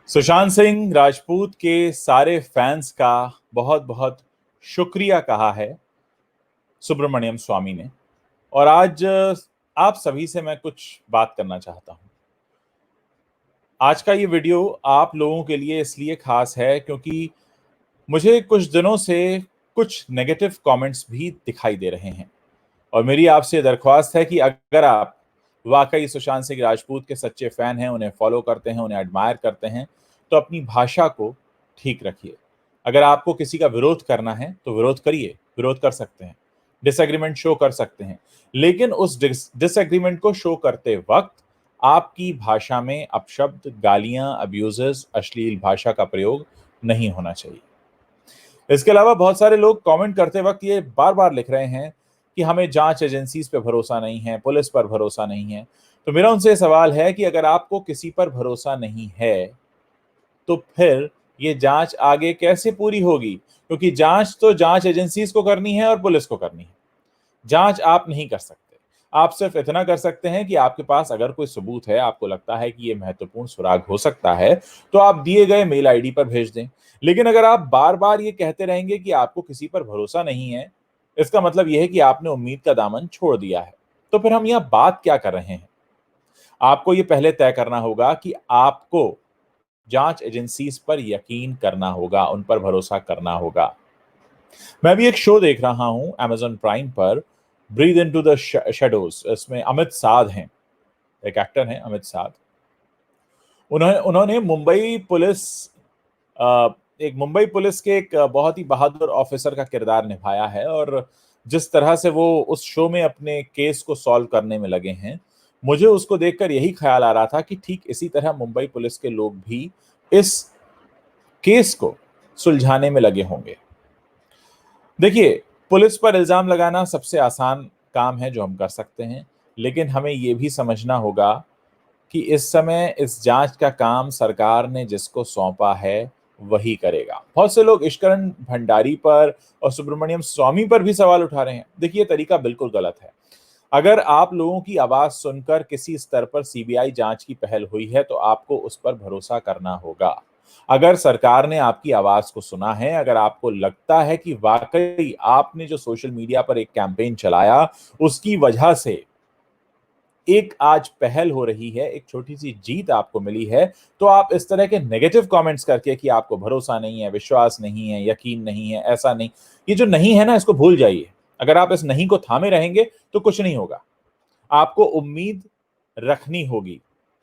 सुशांत सिंह राजपूत के सारे फैंस का बहुत बहुत शुक्रिया कहा है सुब्रमण्यम स्वामी ने। और आज आप सभी से मैं कुछ बात करना चाहता हूं। आज का ये वीडियो आप लोगों के लिए इसलिए खास है क्योंकि मुझे कुछ दिनों से कुछ नेगेटिव कमेंट्स भी दिखाई दे रहे हैं और मेरी आपसे दरख्वास्त है कि अगर आप वाकई सुशांत सिंह राजपूत के सच्चे फैन हैं, उन्हें फॉलो करते हैं, उन्हें एडमायर करते हैं, तो अपनी भाषा को ठीक रखिए। अगर आपको किसी का विरोध करना है तो विरोध करिए, विरोध कर सकते हैं, डिसएग्रीमेंट शो कर सकते हैं, लेकिन उस डिसएग्रीमेंट को शो करते वक्त आपकी भाषा में अपशब्द, गालियां, अब्यूजेस, अश्लील भाषा का प्रयोग नहीं होना चाहिए। इसके अलावा बहुत सारे लोग कमेंट करते वक्त ये बार बार लिख रहे हैं कि हमें जांच एजेंसीज पे भरोसा नहीं है, पुलिस पर भरोसा नहीं है। तो मेरा उनसे सवाल है कि अगर आपको किसी पर भरोसा नहीं है तो फिर ये जांच आगे कैसे पूरी होगी? क्योंकि जांच तो जांच एजेंसीज को करनी है और पुलिस को करनी है। जांच आप नहीं कर सकते। आप सिर्फ इतना कर सकते हैं कि आपके पास अगर कोई सबूत है, आपको लगता है कि ये महत्वपूर्ण सुराग हो सकता है, तो आप दिए गए मेल आईडी पर भेज दें। लेकिन अगर आप बार-बार ये कहते रहेंगे कि आपको किसी पर भरोसा नहीं है, इसका मतलब ये है कि आपने उम्मीद का दामन छोड़ दिया है। तो फिर हम यहाँ बात क्या कर रहे हैं? आपको ये पहले तय करना होगा कि आपको जांच एजेंसीज पर यकीन करना होगा, उन पर भरोसा करना होगा। मैं अभी एक शो देख रहा हूं Amazon प्राइम पर, ब्रीथ इनटू द शैडोज। इसमें अमित साध हैं, एक एक्टर हैं अमित साध। उन्होंने उन्होंने मुंबई पुलिस एक मुंबई पुलिस के एक बहुत ही बहादुर ऑफिसर का किरदार निभाया है और जिस तरह से वो उस शो में अपने केस को सॉल्व करने में लगे हैं, मुझे उसको देखकर यही ख्याल आ रहा था कि ठीक इसी तरह मुंबई पुलिस के लोग भी इस केस को सुलझाने में लगे होंगे। देखिए, पुलिस पर इल्जाम लगाना सबसे आसान काम है जो हम कर सकते हैं, लेकिन हमें ये भी समझना होगा कि इस समय इस जांच का काम सरकार ने जिसको सौंपा है, वही करेगा। बहुत से लोग ईश्वरन भंडारी पर और सुब्रमण्यम स्वामी पर भी सवाल उठा रहे हैं। देखिए, ये तरीका बिल्कुल गलत है। अगर आप लोगों की आवाज सुनकर किसी स्तर पर सीबीआई जांच की पहल हुई है, तो आपको उस पर भरोसा करना होगा। अगर सरकार ने आपकी आवाज को सुना है, अगर आपको लगता है कि वाकई आपने जो सोशल मीडिया पर एक कैंपेन चलाया, उसकी वजह से एक आज पहल हो रही है, एक छोटी सी जीत आपको मिली है, तो आप इस तरह के नेगेटिव कमेंट्स करके कि आपको भरोसा नहीं है, विश्वास नहीं है, यकीन नहीं है, ऐसा नहीं, ये जो नहीं है ना, इसको भूल जाइए। अगर आप इस नहीं को थामे रहेंगे तो कुछ नहीं होगा। आपको उम्मीद रखनी होगी,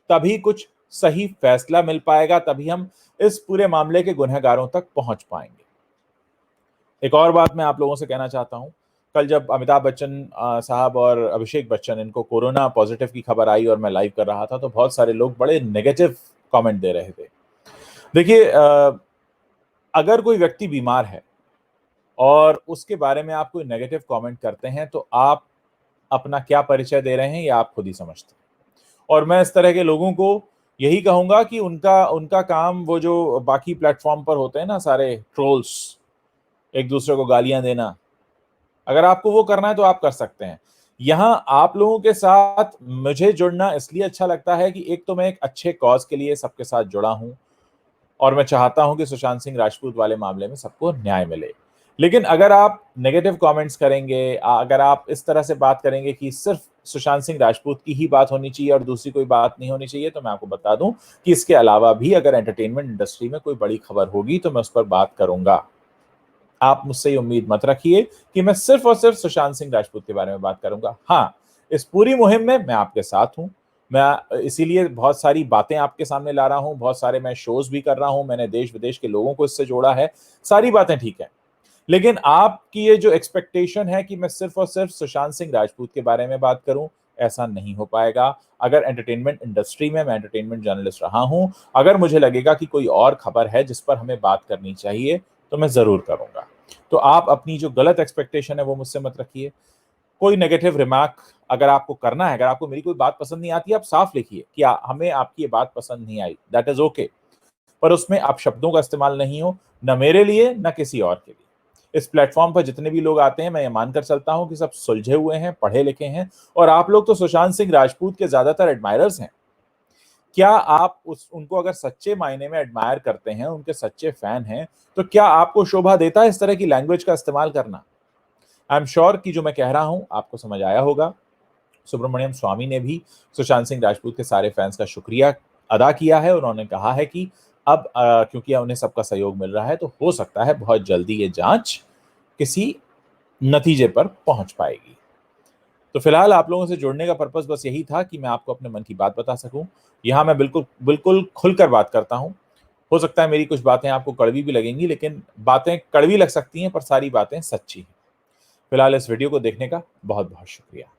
तभी कुछ सही फैसला मिल पाएगा, तभी हम इस पूरे मामले के गुनहगारों तक पहुंच पाएंगे। एक और बात मैं आप लोगों से कहना चाहता हूं। कल जब अमिताभ बच्चन साहब और अभिषेक बच्चन इनको कोरोना पॉजिटिव की खबर आई और मैं लाइव कर रहा था, तो बहुत सारे लोग बड़े नेगेटिव कमेंट दे रहे थे। देखिए, अगर कोई व्यक्ति बीमार है और उसके बारे में आप कोई नेगेटिव कमेंट करते हैं, तो आप अपना क्या परिचय दे रहे हैं, ये आप खुद ही समझते हैं। और मैं इस तरह के लोगों को यही कहूंगा कि उनका उनका काम, वो जो बाकी प्लेटफॉर्म पर होते हैं ना, सारे ट्रोल्स, एक दूसरे को गालियां देना, अगर आपको वो करना है तो आप कर सकते हैं। यहां आप लोगों के साथ मुझे जुड़ना इसलिए अच्छा लगता है कि एक तो मैं एक अच्छे कॉज के लिए सबके साथ जुड़ा हूं और मैं चाहता हूं कि सुशांत सिंह राजपूत वाले मामले में सबको न्याय मिले। लेकिन अगर आप नेगेटिव कमेंट्स करेंगे, अगर आप इस तरह से बात करेंगे कि सिर्फ सुशांत सिंह राजपूत की ही बात होनी चाहिए और दूसरी कोई बात नहीं होनी चाहिए, तो मैं आपको बता दूं कि इसके अलावा भी अगर एंटरटेनमेंट इंडस्ट्री में कोई बड़ी खबर होगी तो मैं उस पर बात करूंगा। आप मुझसे ये उम्मीद मत रखिए कि मैं सिर्फ और सिर्फ सुशांत सिंह राजपूत के बारे में बात करूंगा। हाँ, इस पूरी मुहिम में मैं आपके साथ हूं। मैं इसीलिए बहुत सारी बातें आपके सामने ला रहा हूं, बहुत सारे मैं शोज भी कर रहा हूं, मैंने देश विदेश के लोगों को इससे जोड़ा है। सारी बातें ठीक है, लेकिन आपकी ये जो एक्सपेक्टेशन है कि मैं सिर्फ और सिर्फ सुशांत सिंह राजपूत के बारे में बात करूं, ऐसा नहीं हो पाएगा। अगर एंटरटेनमेंट इंडस्ट्री में, मैं एंटरटेनमेंट जर्नलिस्ट रहा हूं, अगर मुझे लगेगा कि कोई और खबर है जिस पर हमें बात करनी चाहिए, तो मैं जरूर करूंगा। तो आप अपनी जो गलत एक्सपेक्टेशन है वो मुझसे मत रखिए। कोई नेगेटिव रिमार्क अगर आपको करना है, अगर आपको मेरी कोई बात पसंद नहीं आती, आप साफ लिखिए कि हमें आपकी ये बात पसंद नहीं आई, दैट इज ओके। पर उसमें आप शब्दों का इस्तेमाल नहीं हो, न मेरे लिए न किसी और के लिए। इस प्लेटफॉर्म पर जितने भी लोग आते हैं, मैं ये मानकर चलता हूं कि सब सुलझे हुए हैं, पढ़े लिखे हैं, और आप लोग तो सुशांत सिंह राजपूत के ज्यादातर एडमायरर्स हैं। क्या आप उनको अगर सच्चे मायने में एडमायर करते हैं, उनके सच्चे फैन हैं, तो क्या आपको शोभा देता है इस तरह की लैंग्वेज का इस्तेमाल करना? आई एम श्योर कि जो मैं कह रहा हूं आपको समझ आया होगा। सुब्रमण्यम स्वामी ने भी सुशांत सिंह राजपूत के सारे फैंस का शुक्रिया अदा किया है। उन्होंने कहा है कि अब क्योंकि उन्हें सबका सहयोग मिल रहा है, तो हो सकता है बहुत जल्दी ये जांच किसी नतीजे पर पहुंच पाएगी। तो फिलहाल आप लोगों से जुड़ने का पर्पस बस यही था कि मैं आपको अपने मन की बात बता सकूं। यहां मैं बिल्कुल बिल्कुल खुलकर बात करता हूं। हो सकता है मेरी कुछ बातें आपको कड़वी भी लगेंगी, लेकिन बातें कड़वी लग सकती हैं पर सारी बातें सच्ची हैं। फिलहाल इस वीडियो को देखने का बहुत बहुत शुक्रिया।